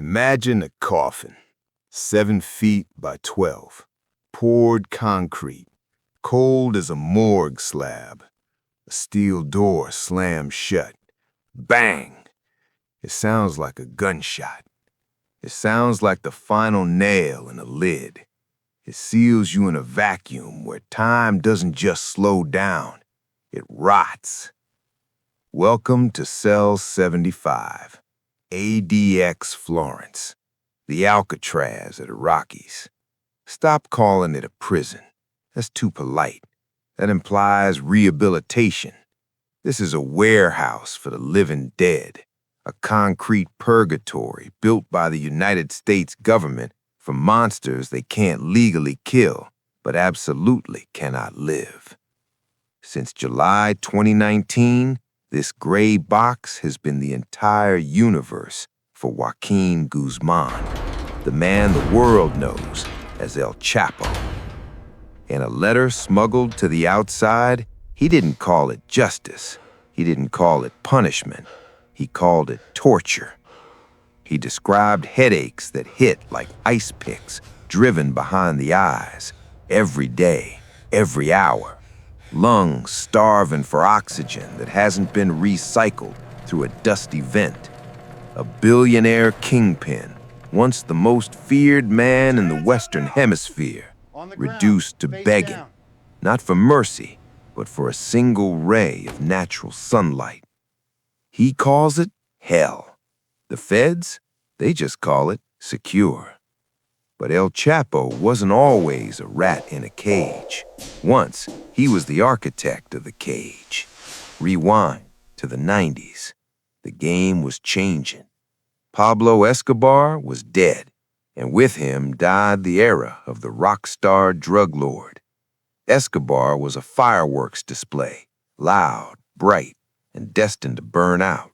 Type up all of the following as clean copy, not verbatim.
Imagine a coffin, 7 feet by 12, poured concrete, cold as a morgue slab. A steel door slams shut. Bang! It sounds like a gunshot. It sounds like the final nail in a lid. It seals you in a vacuum where time doesn't just slow down, it rots. Welcome to Cell 75, ADX Florence, the Alcatraz of the Rockies. Stop calling it a prison. That's too polite. That implies rehabilitation. This is a warehouse for the living dead, a concrete purgatory built by the United States government for monsters they can't legally kill, but absolutely cannot live. Since July 2019, this gray box has been the entire universe for Joaquin Guzman, the man the world knows as El Chapo. In a letter smuggled to the outside, he didn't call it justice. He didn't call it punishment. He called it torture. He described headaches that hit like ice picks driven behind the eyes, every day, every hour. Lungs starving for oxygen that hasn't been recycled through a dusty vent. A billionaire kingpin, once the most feared man in the Western Hemisphere, reduced to begging, not for mercy, but for a single ray of natural sunlight. He calls it hell. The feds, they just call it secure. But El Chapo wasn't always a rat in a cage. Once, he was the architect of the cage. Rewind to the 90s. The game was changing. Pablo Escobar was dead, and with him died the era of the rock star drug lord. Escobar was a fireworks display, loud, bright, and destined to burn out.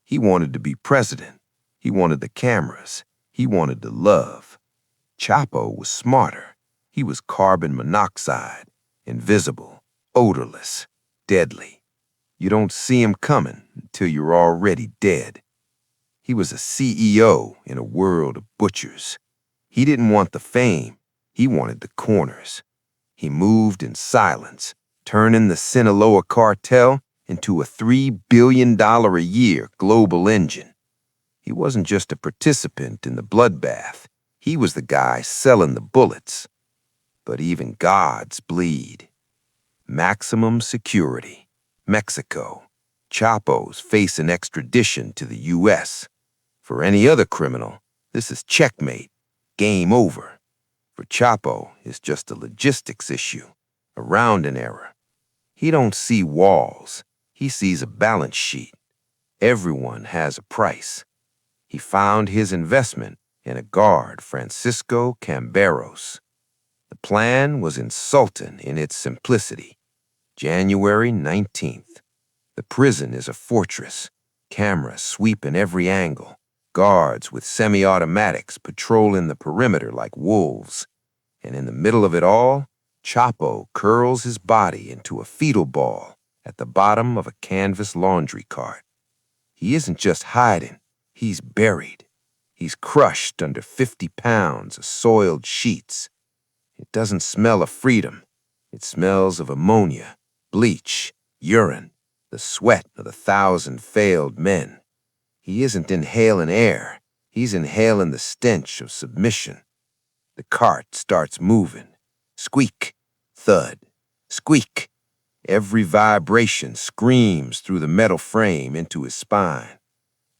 He wanted to be president. He wanted the cameras. He wanted the love. Chapo was smarter. He was carbon monoxide, invisible, odorless, deadly. You don't see him coming until you're already dead. He was a CEO in a world of butchers. He didn't want the fame. He wanted the corners. He moved in silence, turning the Sinaloa cartel into a $3 billion a year global engine. He wasn't just a participant in the bloodbath. He was the guy selling the bullets. But even gods bleed. Maximum security. Mexico. Chapo's facing extradition to the U.S. For any other criminal, this is checkmate. Game over. For Chapo, it's just a logistics issue, a rounding error. He don't see walls. He sees a balance sheet. Everyone has a price. He found his investment in a guard, Francisco Camberos. The plan was insulting in its simplicity. January 19th. The prison is a fortress. Cameras sweeping every angle. Guards with semi-automatics patrolling the perimeter like wolves. And in the middle of it all, Chapo curls his body into a fetal ball at the bottom of a canvas laundry cart. He isn't just hiding, he's buried. He's crushed under 50 pounds of soiled sheets. It doesn't smell of freedom. It smells of ammonia, bleach, urine, the sweat of 1,000 failed men. He isn't inhaling air. He's inhaling the stench of submission. The cart starts moving. Squeak, thud, squeak. Every vibration screams through the metal frame into his spine.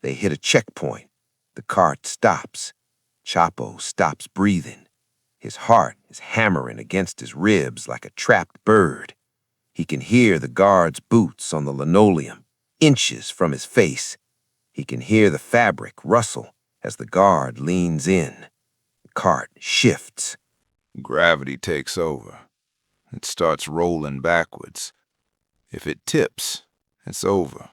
They hit a checkpoint. The cart stops. Chapo stops breathing. His heart is hammering against his ribs like a trapped bird. He can hear the guard's boots on the linoleum, inches from his face. He can hear the fabric rustle as the guard leans in. The cart shifts. Gravity takes over. It starts rolling backwards. If it tips, it's over.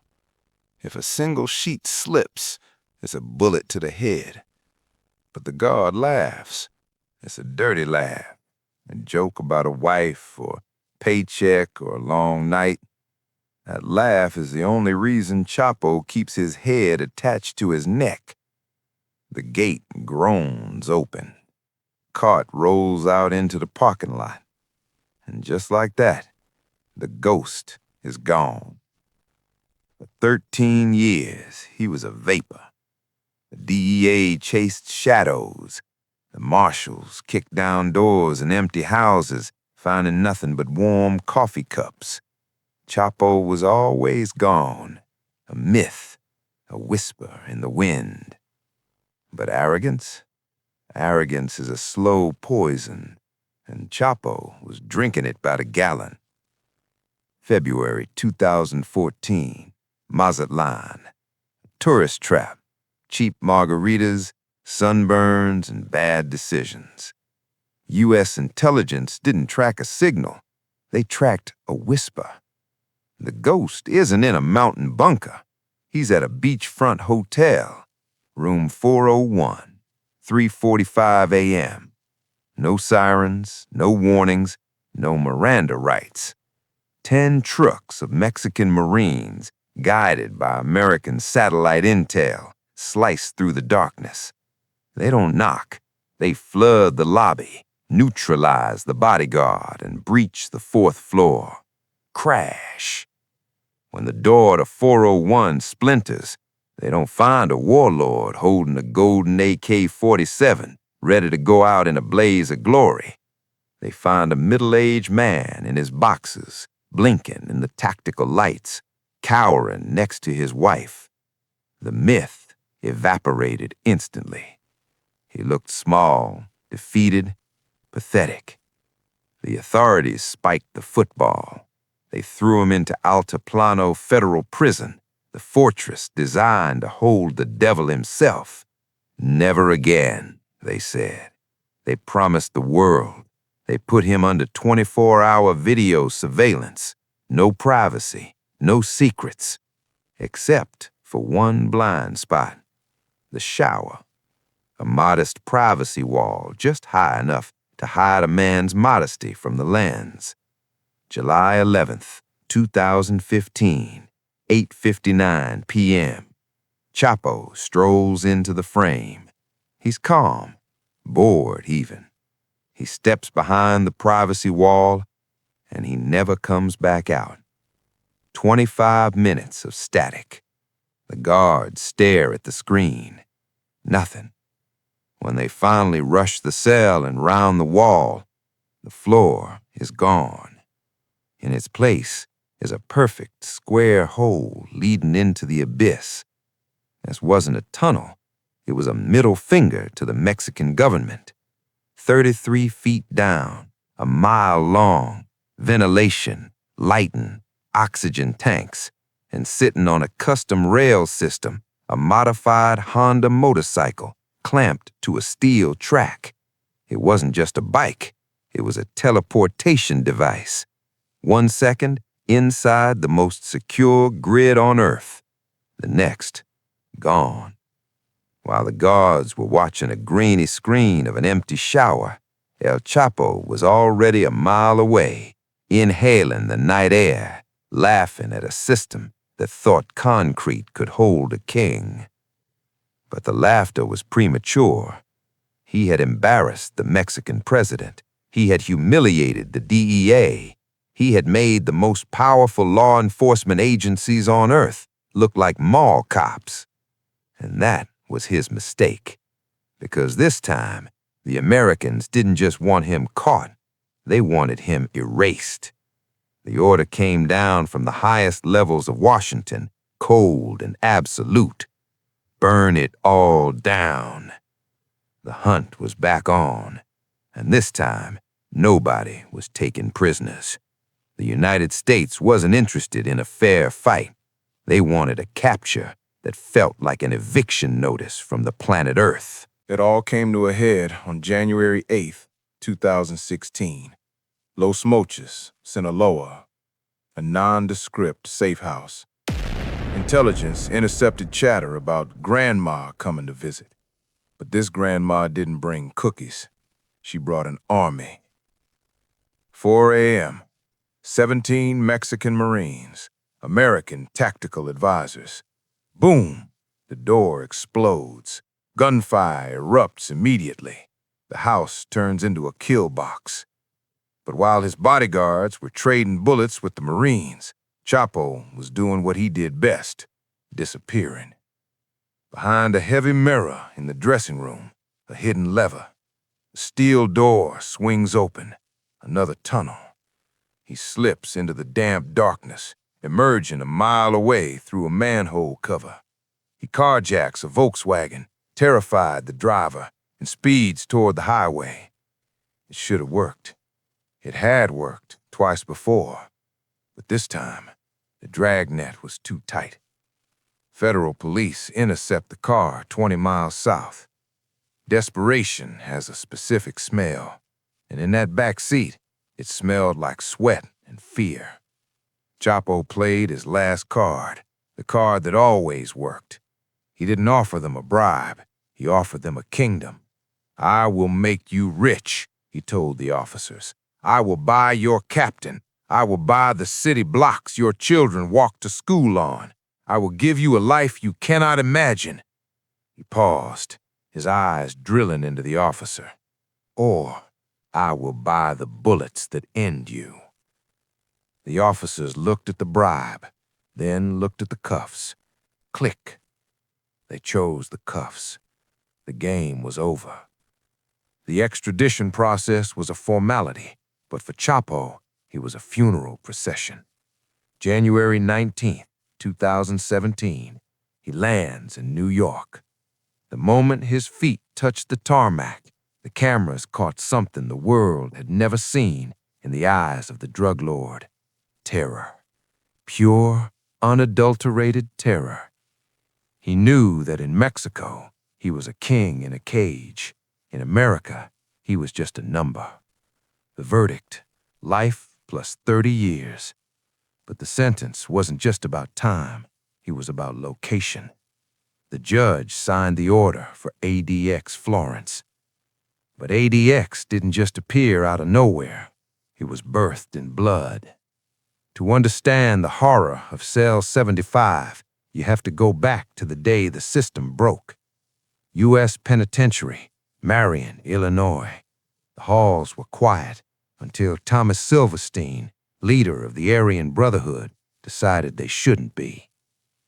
If a single sheet slips, it's a bullet to the head. But the guard laughs. It's a dirty laugh. A joke about a wife or paycheck or a long night. That laugh is the only reason Chapo keeps his head attached to his neck. The gate groans open. Cart rolls out into the parking lot. And just like that, the ghost is gone. For 13 years, he was a vapor. The DEA chased shadows. The marshals kicked down doors in empty houses, finding nothing but warm coffee cups. Chapo was always gone, a myth, a whisper in the wind. But arrogance? Arrogance is a slow poison, and Chapo was drinking it by the gallon. February 2014, Mazatlan. Tourist trap, cheap margaritas, sunburns, and bad decisions. U.S. intelligence didn't track a signal. They tracked a whisper. The ghost isn't in a mountain bunker. He's at a beachfront hotel, room 401, 3:45 a.m. No sirens, no warnings, no Miranda rights. 10 trucks of Mexican Marines, guided by American satellite intel, slice through the darkness. They don't knock. They flood the lobby, neutralize the bodyguard, and breach the 4th floor. Crash. When the door to 401 splinters, they don't find a warlord holding a golden AK-47, ready to go out in a blaze of glory. They find a middle-aged man in his boxers, blinking in the tactical lights, cowering next to his wife. The myth evaporated instantly. He looked small, defeated, pathetic. The authorities spiked the football. They threw him into Altiplano Federal Prison, the fortress designed to hold the devil himself. Never again, they said. They promised the world. They put him under 24-hour video surveillance. No privacy, no secrets, except for one blind spot, the shower. A modest privacy wall just high enough to hide a man's modesty from the lens. July 11th, 2015, 8:59 p.m. Chapo strolls into the frame. He's calm, bored even. He steps behind the privacy wall, and he never comes back out. 25 minutes of static. The guards stare at the screen. Nothing. When they finally rush the cell and round the wall, the floor is gone. In its place is a perfect square hole leading into the abyss. This wasn't a tunnel. It was a middle finger to the Mexican government. 33 feet down, a mile long, ventilation, lighting, oxygen tanks, and sitting on a custom rail system, a modified Honda motorcycle clamped to a steel track. It wasn't just a bike. It was a teleportation device. 1 second, inside the most secure grid on Earth. The next, gone. While the guards were watching a grainy screen of an empty shower, El Chapo was already a mile away, inhaling the night air, laughing at a system that thought concrete could hold a king. But the laughter was premature. He had embarrassed the Mexican president. He had humiliated the DEA. He had made the most powerful law enforcement agencies on Earth look like mall cops. And that was his mistake. Because this time, the Americans didn't just want him caught, they wanted him erased. The order came down from the highest levels of Washington, cold and absolute. Burn it all down. The hunt was back on, and this time, nobody was taken prisoners. The United States wasn't interested in a fair fight. They wanted a capture that felt like an eviction notice from the planet Earth. It all came to a head on January 8th, 2016. Los Mochis, Sinaloa, a nondescript safe house. Intelligence intercepted chatter about Grandma coming to visit. But this Grandma didn't bring cookies. She brought an army. 4 a.m., 17 Mexican Marines, American tactical advisors. Boom! The door explodes. Gunfire erupts immediately. The house turns into a kill box. But while his bodyguards were trading bullets with the Marines, Chapo was doing what he did best, disappearing. Behind a heavy mirror in the dressing room, a hidden lever. The steel door swings open, another tunnel. He slips into the damp darkness, emerging a mile away through a manhole cover. He carjacks a Volkswagen, terrified the driver, and speeds toward the highway. It should have worked. It had worked twice before, but this time, the dragnet was too tight. Federal police intercept the car 20 miles south. Desperation has a specific smell, and in that back seat, it smelled like sweat and fear. Chapo played his last card, the card that always worked. He didn't offer them a bribe, he offered them a kingdom. "I will make you rich," he told the officers. "I will buy your captain. I will buy the city blocks your children walk to school on. I will give you a life you cannot imagine." He paused, his eyes drilling into the officer. "Or I will buy the bullets that end you." The officers looked at the bribe, then looked at the cuffs. Click. They chose the cuffs. The game was over. The extradition process was a formality, but for Chapo, he was a funeral procession. January 19th, 2017, he lands in New York. The moment his feet touched the tarmac, the cameras caught something the world had never seen in the eyes of the drug lord. Terror. Pure, unadulterated terror. He knew that in Mexico, he was a king in a cage. In America, he was just a number. The verdict, life plus 30 years. But the sentence wasn't just about time, it was about location. The judge signed the order for ADX Florence. But ADX didn't just appear out of nowhere. It was birthed in blood. To understand the horror of Cell 75, you have to go back to the day the system broke. U.S. Penitentiary, Marion, Illinois. The halls were quiet until Thomas Silverstein, leader of the Aryan Brotherhood, decided they shouldn't be.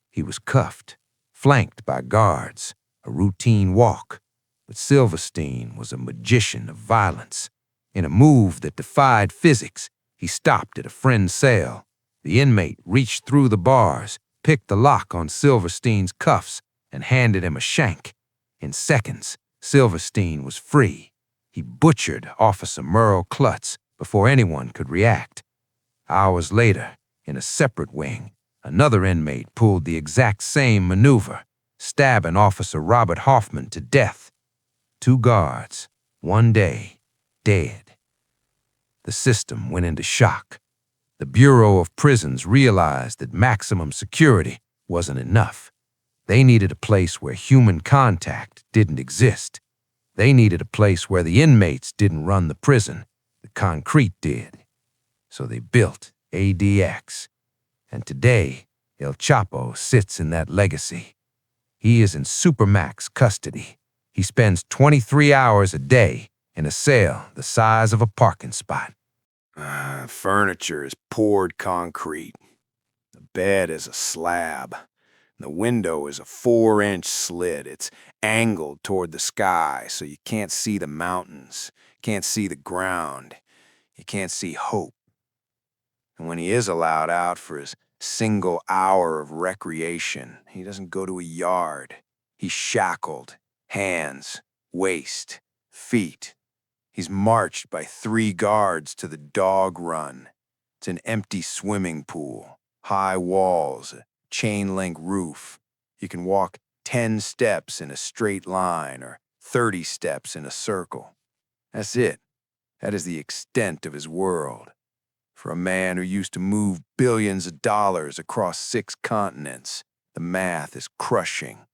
He was cuffed, flanked by guards, a routine walk, but Silverstein was a magician of violence. In a move that defied physics, he stopped at a friend's cell. The inmate reached through the bars, picked the lock on Silverstein's cuffs, and handed him a shank. In seconds, Silverstein was free. He butchered Officer Merle Klutz before anyone could react. Hours later, in a separate wing, another inmate pulled the exact same maneuver, stabbing Officer Robert Hoffman to death. 2 guards, 1 day, dead. The system went into shock. The Bureau of Prisons realized that maximum security wasn't enough. They needed a place where human contact didn't exist. They needed a place where the inmates didn't run the prison, the concrete did. So they built ADX. And today, El Chapo sits in that legacy. He is in Supermax custody. He spends 23 hours a day in a cell the size of a parking spot. Furniture is poured concrete. The bed is a slab. The window is a 4-inch slit. It's angled toward the sky, so you can't see the mountains, can't see the ground, you can't see hope. And when he is allowed out for his single hour of recreation, he doesn't go to a yard. He's shackled, hands, waist, feet. He's marched by 3 guards to the dog run. It's an empty swimming pool, high walls, a chain-link roof. You can walk 10 steps in a straight line or 30 steps in a circle. That's it. That is the extent of his world. For a man who used to move billions of dollars across 6 continents, the math is crushing.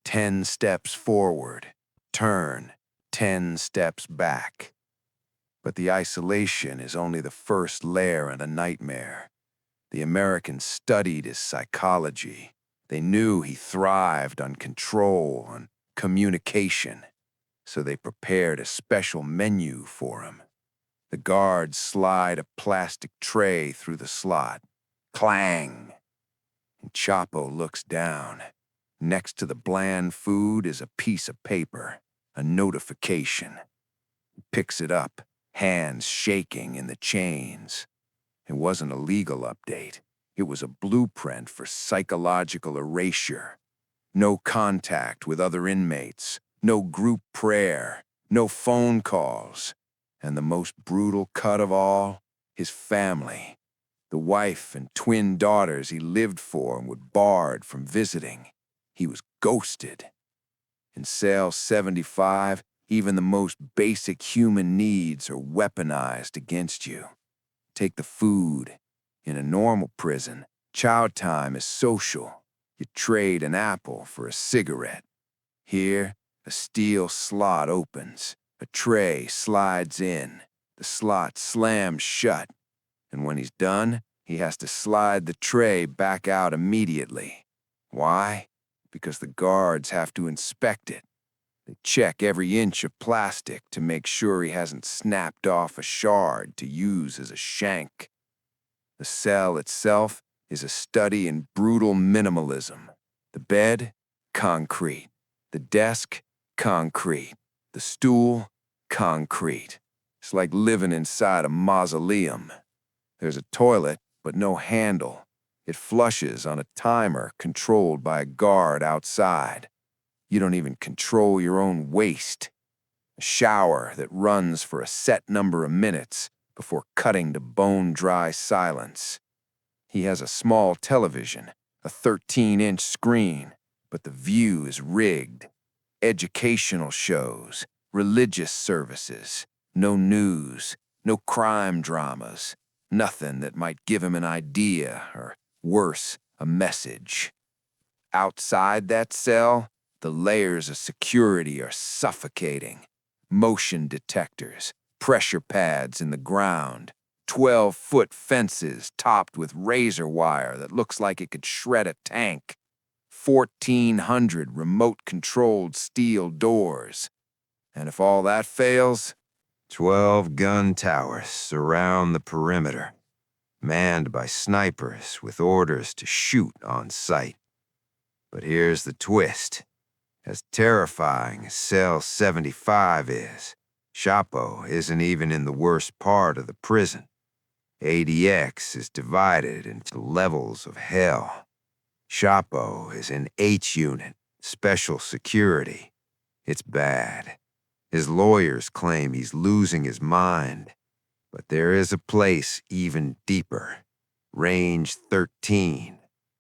10 steps forward, turn, 10 steps back. But the isolation is only the first layer in a nightmare. The Americans studied his psychology. They knew he thrived on control, on communication, so they prepared a special menu for him. The guards slide a plastic tray through the slot. Clang! And Chapo looks down. Next to the bland food is a piece of paper, a notification. He picks it up, hands shaking in the chains. It wasn't a legal update. It was a blueprint for psychological erasure. No contact with other inmates, no group prayer, no phone calls. And the most brutal cut of all, his family. The wife and twin daughters he lived for and would barred from visiting. He was ghosted. In cell 75, even the most basic human needs are weaponized against you. Take the food. In a normal prison, chow time is social. You trade an apple for a cigarette. Here, a steel slot opens. A tray slides in. The slot slams shut. And when he's done, he has to slide the tray back out immediately. Why? Because the guards have to inspect it. They check every inch of plastic to make sure he hasn't snapped off a shard to use as a shank. The cell itself is a study in brutal minimalism. The bed, concrete. The desk, concrete. The stool, concrete. It's like living inside a mausoleum. There's a toilet, but no handle. It flushes on a timer controlled by a guard outside. You don't even control your own waste. A shower that runs for a set number of minutes before cutting to bone-dry silence. He has a small television, a 13-inch screen, but the view is rigged. Educational shows, religious services, no news, no crime dramas, nothing that might give him an idea or, worse, a message. Outside that cell, the layers of security are suffocating. Motion detectors, pressure pads in the ground, 12-foot fences topped with razor wire that looks like it could shred a tank, 1,400 remote-controlled steel doors. And if all that fails, 12 gun towers surround the perimeter, manned by snipers with orders to shoot on sight. But here's the twist. As terrifying as cell 75 is, Chapo isn't even in the worst part of the prison. ADX is divided into levels of hell. Chapo is in H Unit, Special Security. It's bad. His lawyers claim he's losing his mind. But there is a place even deeper. Range 13.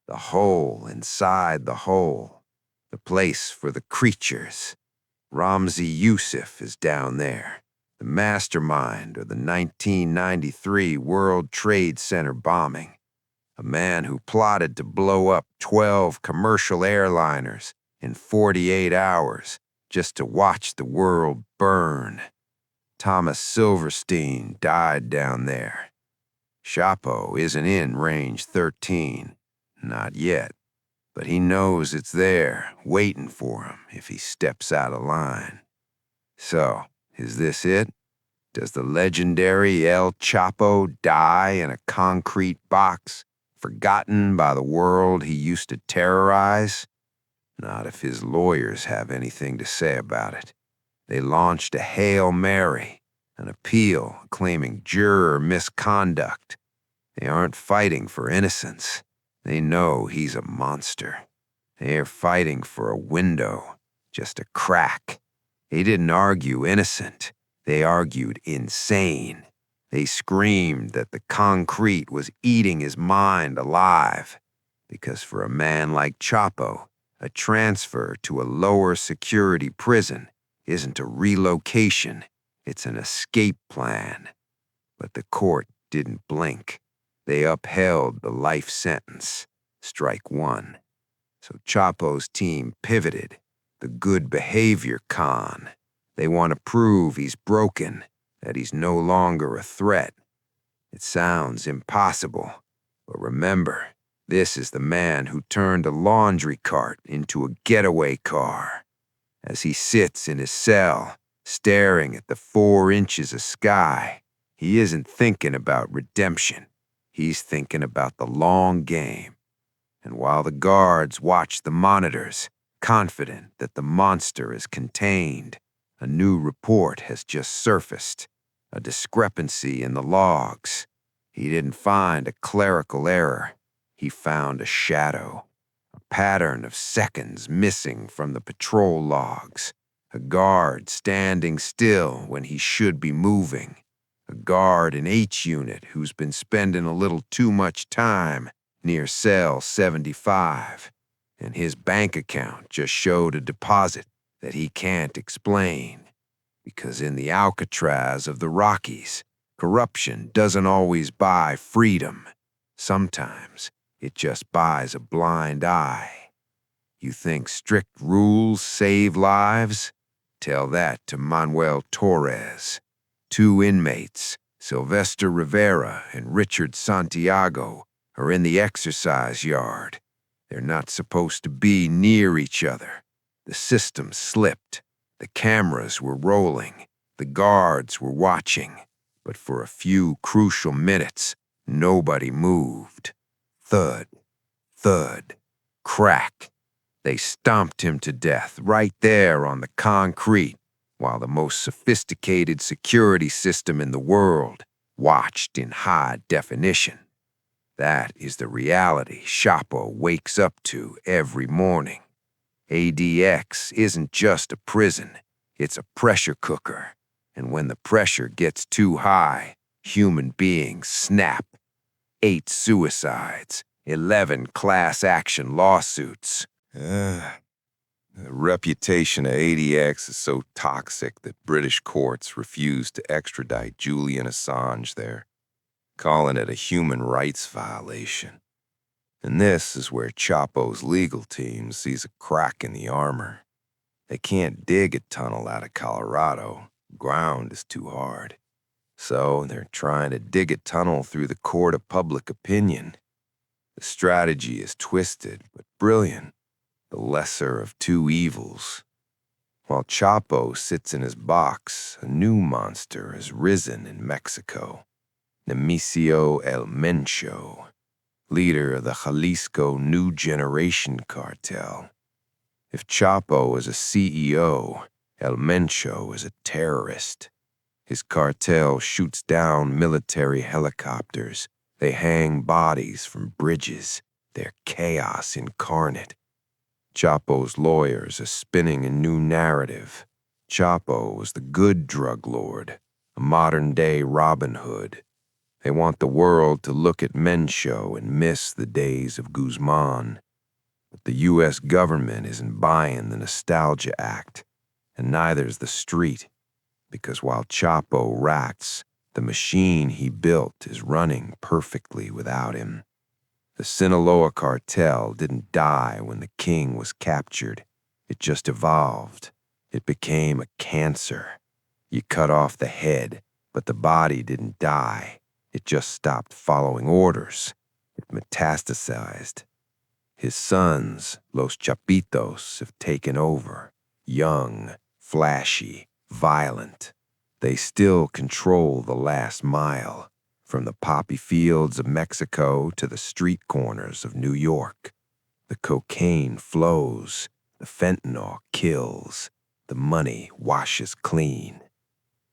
The hole inside the hole. The place for the creatures. Ramzi Youssef is down there. The mastermind of the 1993 World Trade Center bombing. A man who plotted to blow up 12 commercial airliners in 48 hours just to watch the world burn. Thomas Silverstein died down there. Chapo isn't in Range 13. Not yet. But he knows it's there, waiting for him if he steps out of line. So, is this it? Does the legendary El Chapo die in a concrete box, forgotten by the world he used to terrorize? Not if his lawyers have anything to say about it. They launched a Hail Mary, an appeal claiming juror misconduct. They aren't fighting for innocence. They know he's a monster. They're fighting for a window, just a crack. They didn't argue innocent. They argued insane. They screamed that the concrete was eating his mind alive. Because for a man like Chapo, a transfer to a lower security prison isn't a relocation, it's an escape plan. But the court didn't blink. They upheld the life sentence, strike one. So Chapo's team pivoted, the good behavior con. They want to prove he's broken, that he's no longer a threat. It sounds impossible, but remember, this is the man who turned a laundry cart into a getaway car. As he sits in his cell, staring at the 4 inches of sky, he isn't thinking about redemption. He's thinking about the long game. And while the guards watch the monitors, confident that the monster is contained, a new report has just surfaced, a discrepancy in the logs. He didn't find a clerical error. He found a shadow, a pattern of seconds missing from the patrol logs, a guard standing still when he should be moving, a guard in H Unit who's been spending a little too much time near cell 75, and his bank account just showed a deposit that he can't explain. Because in the Alcatraz of the Rockies, corruption doesn't always buy freedom. Sometimes it just buys a blind eye. You think strict rules save lives? Tell that to Manuel Torres. 2 inmates, Sylvester Rivera and Richard Santiago, are in the exercise yard. They're not supposed to be near each other. The system slipped. The cameras were rolling. The guards were watching. But for a few crucial minutes, nobody moved. Thud, thud, crack. They stomped him to death right there on the concrete, while the most sophisticated security system in the world watched in high definition. That is the reality Chapo wakes up to every morning. ADX isn't just a prison, it's a pressure cooker. And when the pressure gets too high, human beings snap. 8 suicides, 11 class action lawsuits. The reputation of ADX is so toxic that British courts refuse to extradite Julian Assange there, calling it a human rights violation. And this is where Chapo's legal team sees a crack in the armor. They can't dig a tunnel out of Colorado. Ground is too hard. So they're trying to dig a tunnel through the court of public opinion. The strategy is twisted but brilliant, the lesser of 2 evils. While Chapo sits in his box, a new monster has risen in Mexico. Nemesio El Mencho, leader of the Jalisco New Generation Cartel. If Chapo is a CEO, El Mencho is a terrorist. His cartel shoots down military helicopters. They hang bodies from bridges. They're chaos incarnate. Chapo's lawyers are spinning a new narrative. Chapo was the good drug lord, a modern-day Robin Hood. They want the world to look at Mencho and miss the days of Guzman. But the U.S. government isn't buying the nostalgia act, and neither's the street, because while Chapo racks, the machine he built is running perfectly without him. The Sinaloa cartel didn't die when the king was captured. It just evolved. It became a cancer. You cut off the head, but the body didn't die. It just stopped following orders. It metastasized. His sons, Los Chapitos, have taken over. Young, flashy, violent. They still control the last mile, from the poppy fields of Mexico to the street corners of New York. The cocaine flows, the fentanyl kills, the money washes clean.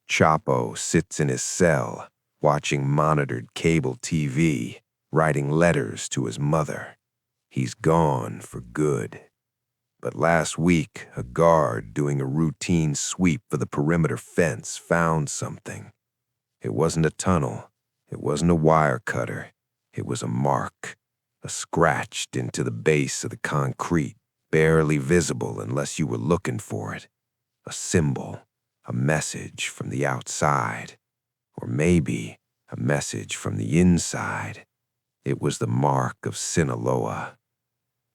Chapo sits in his cell, watching monitored cable TV, writing letters to his mother. He's gone for good. But last week, a guard doing a routine sweep for the perimeter fence found something. It wasn't a tunnel. It wasn't a wire cutter. It was a mark, a scratched into the base of the concrete, barely visible unless you were looking for it. A symbol, a message from the outside, or maybe a message from the inside. It was the mark of Sinaloa.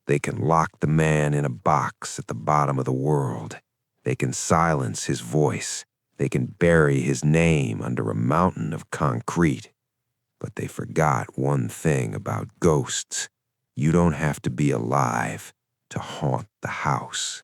They can lock the man in a box at the bottom of the world. They can silence his voice. They can bury his name under a mountain of concrete. But they forgot one thing about ghosts. You don't have to be alive to haunt the house.